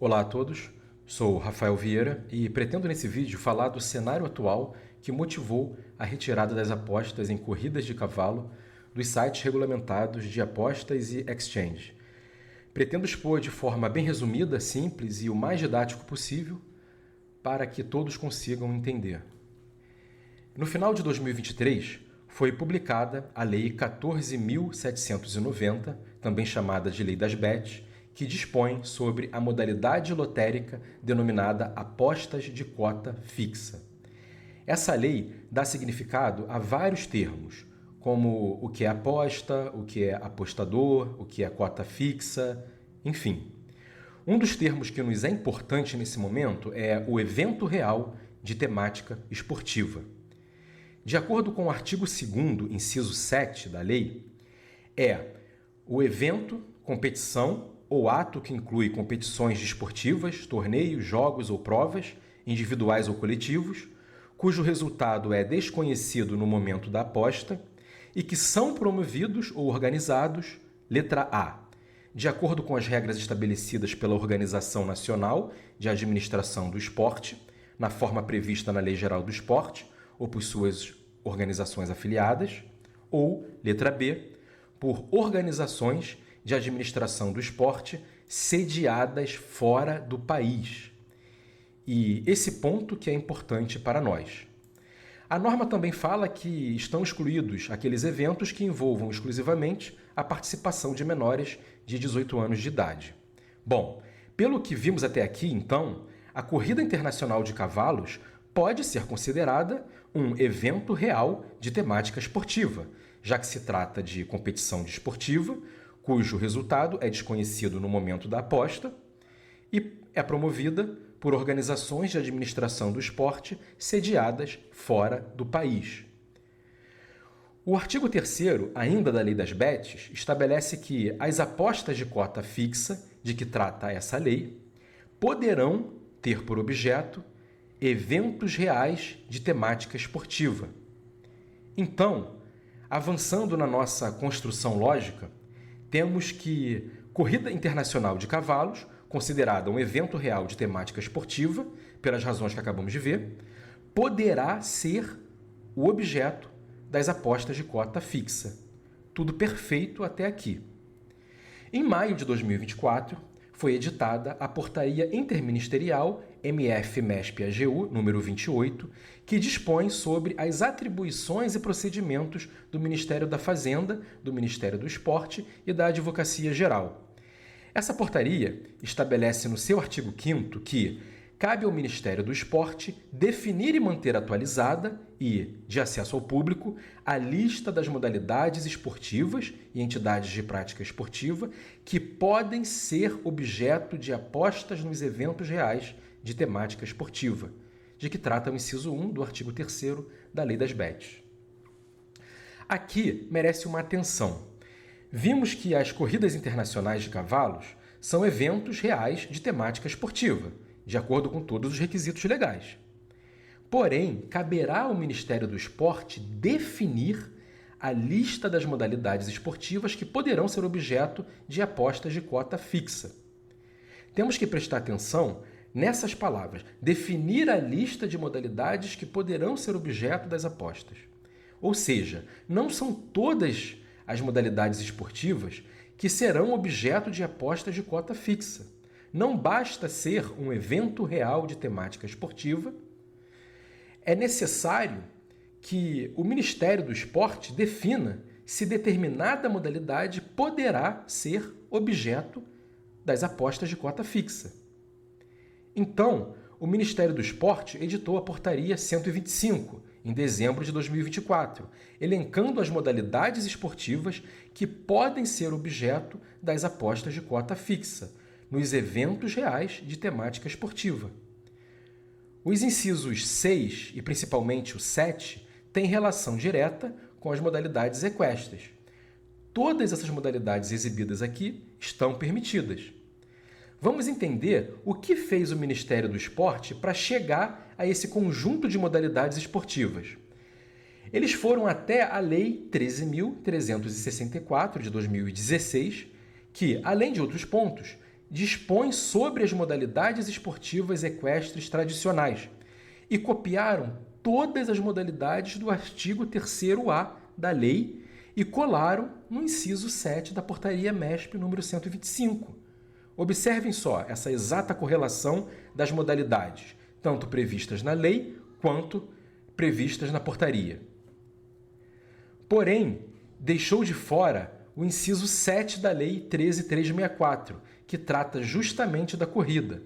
Olá a todos, sou Rafael Vieira e pretendo nesse vídeo falar do cenário atual que motivou a retirada das apostas em corridas de cavalo dos sites regulamentados de apostas e exchange. Pretendo expor de forma bem resumida, simples e o mais didático possível para que todos consigam entender. No final de 2023, foi publicada a Lei 14.790, também chamada de Lei das Bets, que dispõe sobre a modalidade lotérica denominada apostas de cota fixa. Essa lei dá significado a vários termos, como o que é aposta, o que é apostador, o que é cota fixa, enfim. Um dos termos que nos é importante nesse momento é o evento real de temática esportiva. De acordo com o artigo 2º, inciso 7 da lei, é o evento, competição ou ato que inclui competições desportivas, torneios, jogos ou provas, individuais ou coletivos, cujo resultado é desconhecido no momento da aposta e que são promovidos ou organizados, letra A, de acordo com as regras estabelecidas pela Organização Nacional de Administração do Esporte, na forma prevista na Lei Geral do Esporte, ou por suas organizações afiliadas, ou, letra B, por organizações de administração do esporte sediadas fora do país. E esse ponto que é importante para nós. A norma também fala que estão excluídos aqueles eventos que envolvam exclusivamente a participação de menores de 18 anos de idade. Bom, pelo que vimos até aqui, então, a corrida internacional de cavalos pode ser considerada um evento real de temática esportiva, já que se trata de competição desportiva, cujo resultado é desconhecido no momento da aposta e é promovida por organizações de administração do esporte sediadas fora do país. O artigo 3º, ainda da Lei das Bets, estabelece que as apostas de cota fixa, de que trata essa lei, poderão ter por objeto eventos reais de temática esportiva. Então, avançando na nossa construção lógica, temos que corrida internacional de cavalos, considerada um evento real de temática esportiva, pelas razões que acabamos de ver, poderá ser o objeto das apostas de cota fixa. Tudo perfeito até aqui. Em maio de 2024, foi editada a Portaria Interministerial MF-MESP-AGU, número 28, que dispõe sobre as atribuições e procedimentos do Ministério da Fazenda, do Ministério do Esporte e da Advocacia Geral. Essa portaria estabelece no seu artigo 5º que cabe ao Ministério do Esporte definir e manter atualizada e, de acesso ao público, a lista das modalidades esportivas e entidades de prática esportiva que podem ser objeto de apostas nos eventos reais de temática esportiva, de que trata o inciso 1 do artigo 3º da Lei das Bets. Aqui merece uma atenção. Vimos que as corridas internacionais de cavalos são eventos reais de temática esportiva, de acordo com todos os requisitos legais. Porém, caberá ao Ministério do Esporte definir a lista das modalidades esportivas que poderão ser objeto de apostas de cota fixa. Temos que prestar atenção nessas palavras, definir a lista de modalidades que poderão ser objeto das apostas. Ou seja, não são todas as modalidades esportivas que serão objeto de apostas de cota fixa. Não basta ser um evento real de temática esportiva, é necessário que o Ministério do Esporte defina se determinada modalidade poderá ser objeto das apostas de cota fixa. Então, o Ministério do Esporte editou a Portaria 125, em dezembro de 2024, elencando as modalidades esportivas que podem ser objeto das apostas de cota fixa, nos eventos reais de temática esportiva. Os incisos 6 e principalmente o 7 têm relação direta com as modalidades equestres. Todas essas modalidades exibidas aqui estão permitidas. Vamos entender o que fez o Ministério do Esporte para chegar a esse conjunto de modalidades esportivas. Eles foram até a Lei 13.364, de 2016, que, além de outros pontos, dispõe sobre as modalidades esportivas equestres tradicionais e copiaram todas as modalidades do artigo 3º-A da lei e colaram no inciso 7 da portaria MESP número 125. Observem só essa exata correlação das modalidades, tanto previstas na lei quanto previstas na portaria. Porém, deixou de fora o inciso 7 da Lei 13.364, que trata justamente da corrida.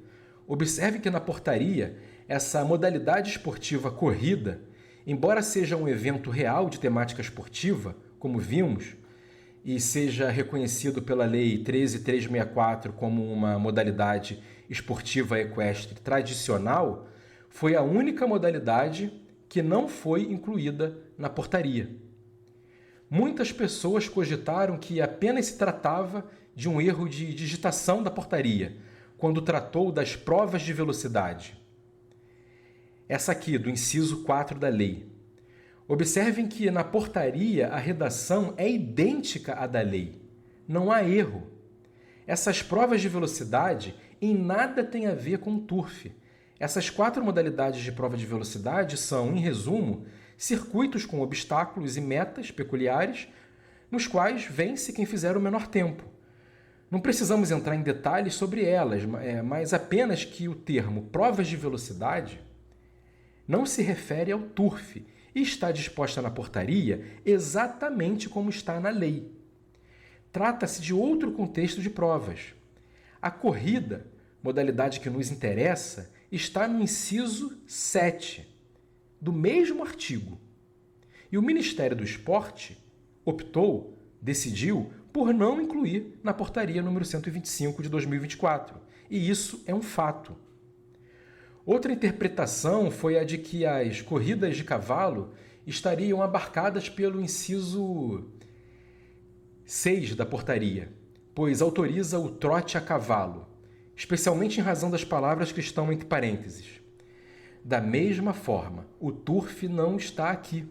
Observe que na portaria, essa modalidade esportiva corrida, embora seja um evento real de temática esportiva, como vimos, e seja reconhecido pela Lei 13.364 como uma modalidade esportiva equestre tradicional, foi a única modalidade que não foi incluída na portaria. Muitas pessoas cogitaram que apenas se tratava de um erro de digitação da portaria, quando tratou das provas de velocidade. Essa aqui, do inciso 4 da lei. Observem que na portaria a redação é idêntica à da lei. Não há erro. Essas provas de velocidade em nada têm a ver com o turf. Essas 4 modalidades de prova de velocidade são, em resumo, circuitos com obstáculos e metas peculiares, nos quais vence quem fizer o menor tempo. Não precisamos entrar em detalhes sobre elas, mas apenas que o termo provas de velocidade não se refere ao turf e está disposta na portaria exatamente como está na lei. Trata-se de outro contexto de provas. A corrida, modalidade que nos interessa, está no inciso 7 do mesmo artigo. E o Ministério do Esporte decidiu por não incluir na portaria número 125 de 2024. E isso é um fato. Outra interpretação foi a de que as corridas de cavalo estariam abarcadas pelo inciso 6 da portaria, pois autoriza o trote a cavalo, especialmente em razão das palavras que estão entre parênteses. Da mesma forma, o turf não está aqui.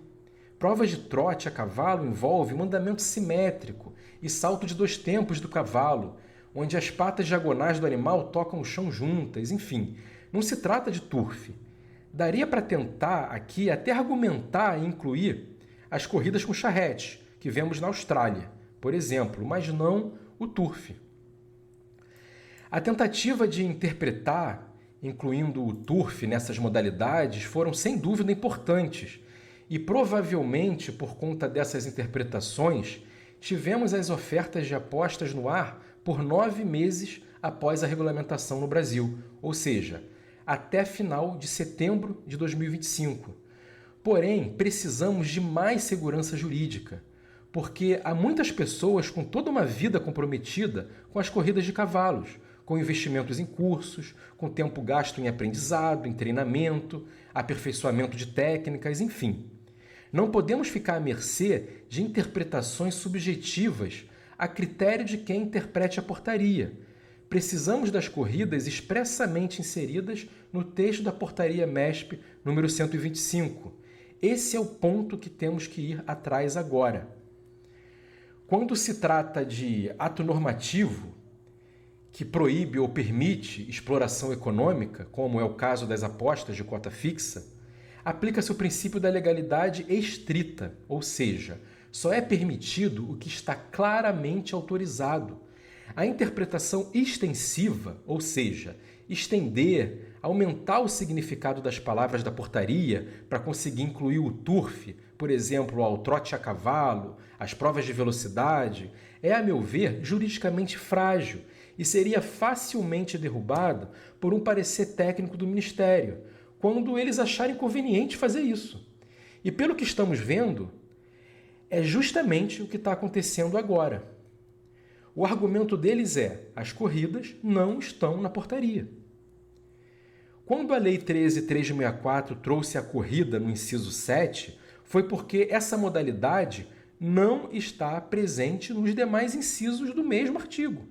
Provas de trote a cavalo envolvem um andamento simétrico e salto de 2 tempos do cavalo, onde as patas diagonais do animal tocam o chão juntas, enfim. Não se trata de turf. Daria para tentar aqui até argumentar e incluir as corridas com charrete, que vemos na Austrália, por exemplo, mas não o turf. A tentativa de interpretar, incluindo o turf nessas modalidades, foram sem dúvida importantes e provavelmente por conta dessas interpretações tivemos as ofertas de apostas no ar por 9 meses após a regulamentação no Brasil, ou seja, até final de setembro de 2025. Porém, precisamos de mais segurança jurídica, porque há muitas pessoas com toda uma vida comprometida com as corridas de cavalos, com investimentos em cursos, com tempo gasto em aprendizado, em treinamento, aperfeiçoamento de técnicas, enfim. Não podemos ficar à mercê de interpretações subjetivas a critério de quem interprete a portaria. Precisamos das corridas expressamente inseridas no texto da portaria MESP número 125. Esse é o ponto que temos que ir atrás agora. Quando se trata de ato normativo que proíbe ou permite exploração econômica, como é o caso das apostas de cota fixa, aplica-se o princípio da legalidade estrita, ou seja, só é permitido o que está claramente autorizado. A interpretação extensiva, ou seja, estender, aumentar o significado das palavras da portaria para conseguir incluir o turf, por exemplo, ao trote a cavalo, as provas de velocidade, é, a meu ver, juridicamente frágil e seria facilmente derrubado por um parecer técnico do Ministério, quando eles acharem conveniente fazer isso. E pelo que estamos vendo, é justamente o que está acontecendo agora. O argumento deles é: as corridas não estão na portaria. Quando a Lei 13.364 trouxe a corrida no inciso 7, foi porque essa modalidade não está presente nos demais incisos do mesmo artigo.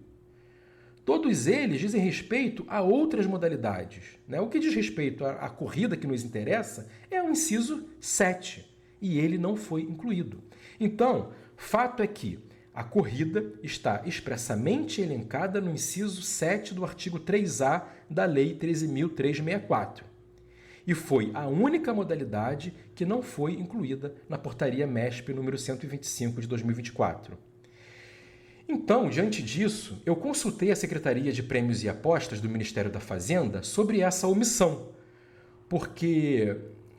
Todos eles dizem respeito a outras modalidades, né? O que diz respeito à corrida que nos interessa é o inciso 7, e ele não foi incluído. Então, fato é que A corrida está expressamente elencada no inciso 7 do artigo 3A da Lei 13.364 e foi a única modalidade que não foi incluída na Portaria MESP número 125 de 2024. Então, diante disso, eu consultei a Secretaria de Prêmios e Apostas do Ministério da Fazenda sobre essa omissão, porque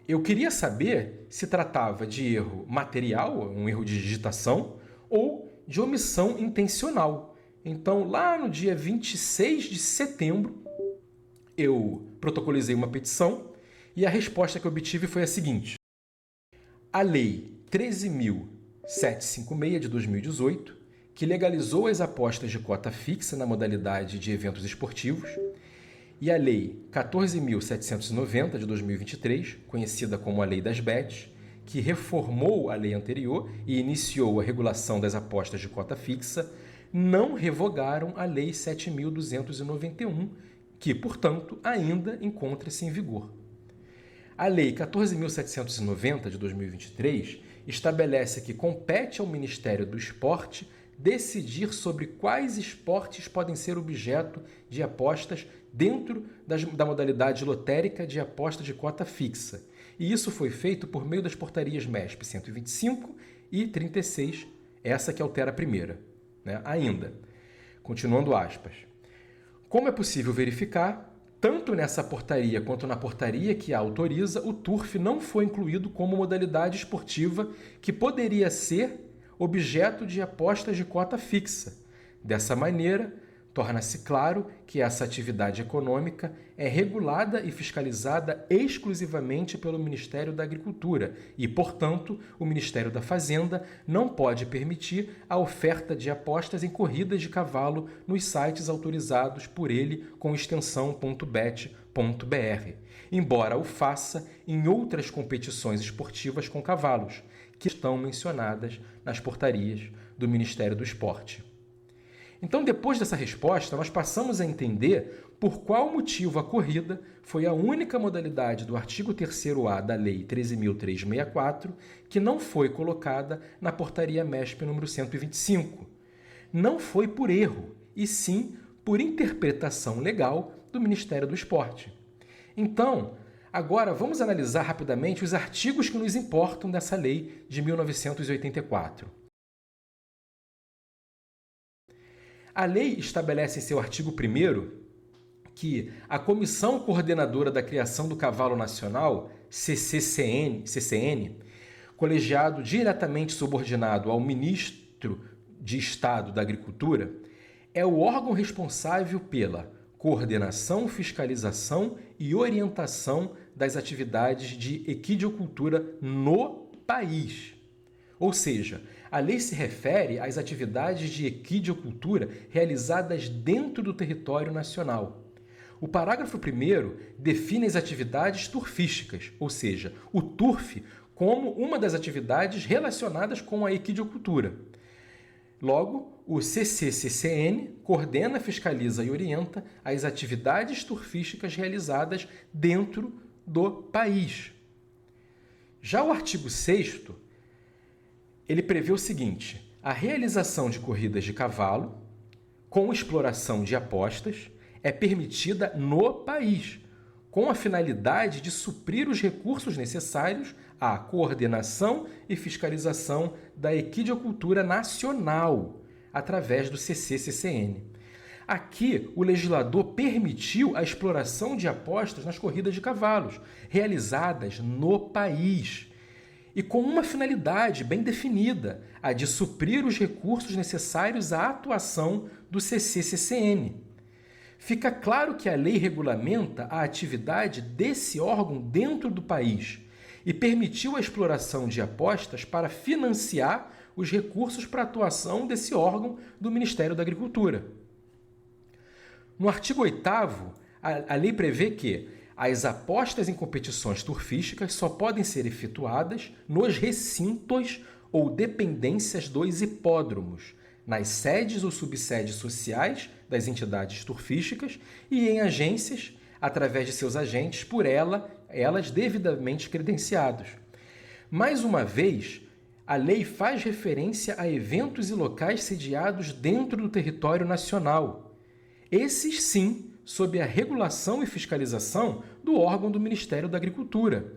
eu queria saber se tratava de erro material, um erro de digitação, ou de omissão intencional. Então, lá no dia 26 de setembro, eu protocolizei uma petição e a resposta que eu obtive foi a seguinte: a Lei 13.756 de 2018, que legalizou as apostas de cota fixa na modalidade de eventos esportivos, e a Lei 14.790 de 2023, conhecida como a Lei das Bets, que reformou a lei anterior e iniciou a regulação das apostas de cota fixa, não revogaram a Lei 7.291, que, portanto, ainda encontra-se em vigor. A Lei 14.790 de 2023 estabelece que compete ao Ministério do Esporte decidir sobre quais esportes podem ser objeto de apostas dentro da modalidade lotérica de aposta de cota fixa. E isso foi feito por meio das portarias MESP 125 e 36, essa que altera a primeira. Ainda, continuando aspas, como é possível verificar, tanto nessa portaria quanto na portaria que a autoriza, o turf não foi incluído como modalidade esportiva que poderia ser objeto de apostas de cota fixa. Dessa maneira, torna-se claro que essa atividade econômica é regulada e fiscalizada exclusivamente pelo Ministério da Agricultura e, portanto, o Ministério da Fazenda não pode permitir a oferta de apostas em corridas de cavalo nos sites autorizados por ele com extensão .bet.br, embora o faça em outras competições esportivas com cavalos, que estão mencionadas nas portarias do Ministério do Esporte. Então, depois dessa resposta, nós passamos a entender por qual motivo a corrida foi a única modalidade do artigo 3º-A da Lei 13.364 que não foi colocada na portaria MESP número 125. Não foi por erro, e sim por interpretação legal do Ministério do Esporte. Então, agora vamos analisar rapidamente os artigos que nos importam dessa lei de 1984. A lei estabelece em seu artigo 1º que a Comissão Coordenadora da Criação do Cavalo Nacional, CCN, colegiado diretamente subordinado ao Ministro de Estado da Agricultura, é o órgão responsável pela coordenação, fiscalização e orientação das atividades de equidiocultura no país. Ou seja, a lei se refere às atividades de equidiocultura realizadas dentro do território nacional. O parágrafo 1º define as atividades turfísticas, ou seja, o turf como uma das atividades relacionadas com a equidiocultura. Logo, o CCCN coordena, fiscaliza e orienta as atividades turfísticas realizadas dentro do país. Já o artigo 6º, ele prevê o seguinte: a realização de corridas de cavalo com exploração de apostas é permitida no país, com a finalidade de suprir os recursos necessários à coordenação e fiscalização da equidiocultura nacional, através do CCCN. Aqui, o legislador permitiu a exploração de apostas nas corridas de cavalos, realizadas no país, e com uma finalidade bem definida, a de suprir os recursos necessários à atuação do CCCN. Fica claro que a lei regulamenta a atividade desse órgão dentro do país e permitiu a exploração de apostas para financiar os recursos para a atuação desse órgão do Ministério da Agricultura. No artigo 8º, a lei prevê que as apostas em competições turfísticas só podem ser efetuadas nos recintos ou dependências dos hipódromos, nas sedes ou subsedes sociais das entidades turfísticas e em agências, através de seus agentes, elas devidamente credenciados. Mais uma vez, a lei faz referência a eventos e locais sediados dentro do território nacional. Esses, sim, sob a regulação e fiscalização do órgão do Ministério da Agricultura.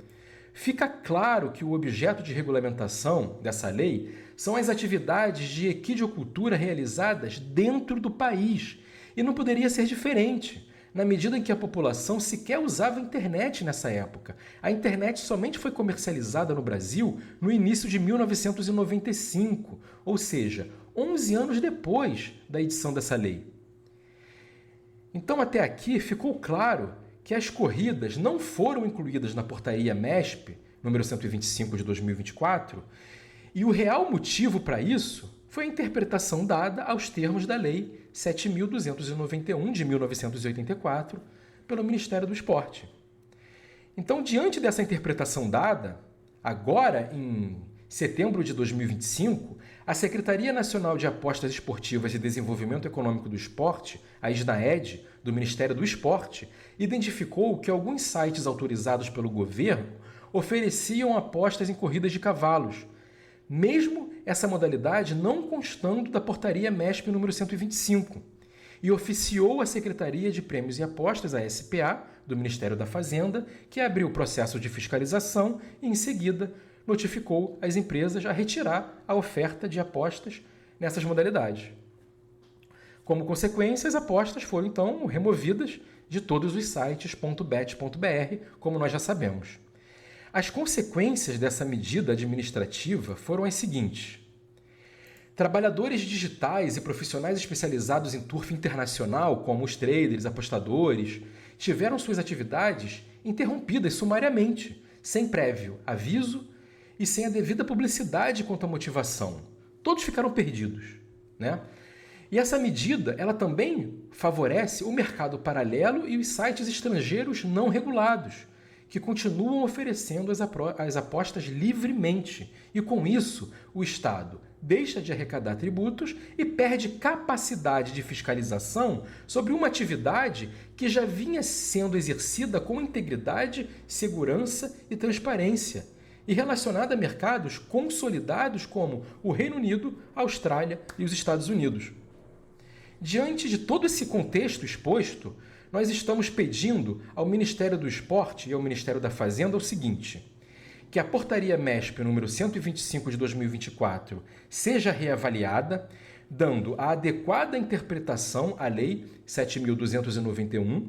Fica claro que o objeto de regulamentação dessa lei são as atividades de equidiocultura realizadas dentro do país, e não poderia ser diferente, na medida em que a população sequer usava a internet nessa época. A internet somente foi comercializada no Brasil no início de 1995, ou seja, 11 anos depois da edição dessa lei. Então, até aqui ficou claro que as corridas não foram incluídas na portaria MESP, número 125 de 2024, e o real motivo para isso foi a interpretação dada aos termos da Lei 7.291 de 1984 pelo Ministério do Esporte. Então, diante dessa interpretação dada, agora em setembro de 2025, a Secretaria Nacional de Apostas Esportivas e Desenvolvimento Econômico do Esporte, a SNAED, do Ministério do Esporte, identificou que alguns sites autorizados pelo governo ofereciam apostas em corridas de cavalos, mesmo essa modalidade não constando da portaria MESP número 125, e oficiou a Secretaria de Prêmios e Apostas, a SPA, do Ministério da Fazenda, que abriu o processo de fiscalização e, em seguida, notificou as empresas a retirar a oferta de apostas nessas modalidades. Como consequência, as apostas foram, então, removidas de todos os sites .bet.br, como nós já sabemos. As consequências dessa medida administrativa foram as seguintes. Trabalhadores digitais e profissionais especializados em turf internacional, como os traders, apostadores, tiveram suas atividades interrompidas sumariamente, sem prévio aviso e sem a devida publicidade quanto à motivação. Todos ficaram perdidos, né? E essa medida, ela também favorece o mercado paralelo e os sites estrangeiros não regulados, que continuam oferecendo as apostas livremente. E com isso, o Estado deixa de arrecadar tributos e perde capacidade de fiscalização sobre uma atividade que já vinha sendo exercida com integridade, segurança e transparência, e relacionada a mercados consolidados como o Reino Unido, a Austrália e os Estados Unidos. Diante de todo esse contexto exposto, nós estamos pedindo ao Ministério do Esporte e ao Ministério da Fazenda o seguinte: que a portaria MESP número 125 de 2024 seja reavaliada, dando a adequada interpretação à Lei 7.291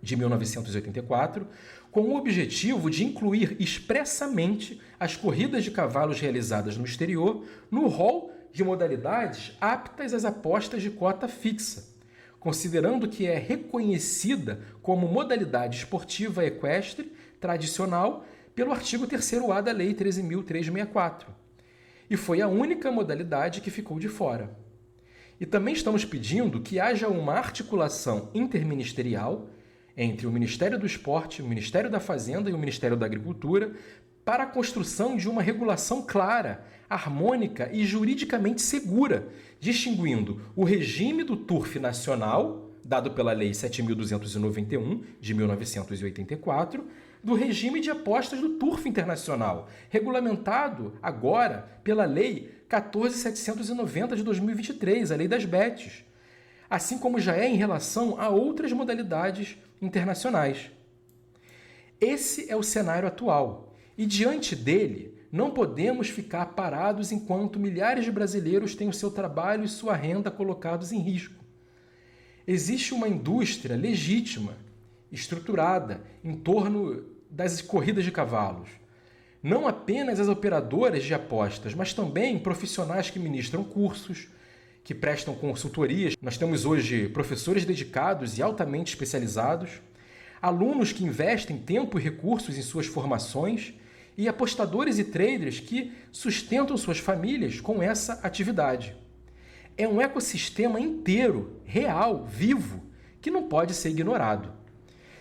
de 1984, com o objetivo de incluir expressamente as corridas de cavalos realizadas no exterior no rol de modalidades aptas às apostas de cota fixa, considerando que é reconhecida como modalidade esportiva equestre tradicional pelo artigo 3º-A da Lei 13.364. E foi a única modalidade que ficou de fora. E também estamos pedindo que haja uma articulação interministerial entre o Ministério do Esporte, o Ministério da Fazenda e o Ministério da Agricultura para a construção de uma regulação clara, harmônica e juridicamente segura, distinguindo o regime do turf nacional, dado pela Lei 7.291, de 1984, do regime de apostas do turf internacional, regulamentado agora pela Lei 14.790 de 2023, a Lei das Bets, assim como já é em relação a outras modalidades internacionais. Esse é o cenário atual, e diante dele, não podemos ficar parados enquanto milhares de brasileiros têm o seu trabalho e sua renda colocados em risco. Existe uma indústria legítima, estruturada, em torno das corridas de cavalos. Não apenas as operadoras de apostas, mas também profissionais que ministram cursos, que prestam consultorias. Nós temos hoje professores dedicados e altamente especializados, alunos que investem tempo e recursos em suas formações e apostadores e traders que sustentam suas famílias com essa atividade. É um ecossistema inteiro, real, vivo, que não pode ser ignorado.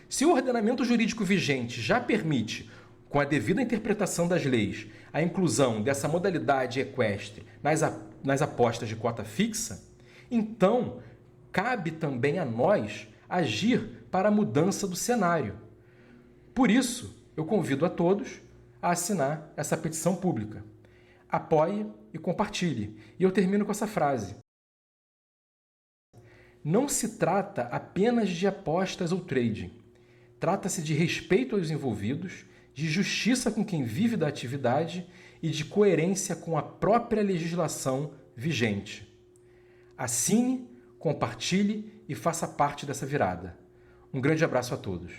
Se o ordenamento jurídico vigente já permite, com a devida interpretação das leis, a inclusão dessa modalidade equestre nas apostas de cota fixa, então cabe também a nós agir para a mudança do cenário. Por isso, eu convido a todos a assinar essa petição pública. apoie e compartilhe. E eu termino com essa frase. Não se trata apenas de apostas ou trading. Trata-se de respeito aos envolvidos, de justiça com quem vive da atividade e de coerência com a própria legislação vigente. Assine, compartilhe e faça parte dessa virada. Um grande abraço a todos.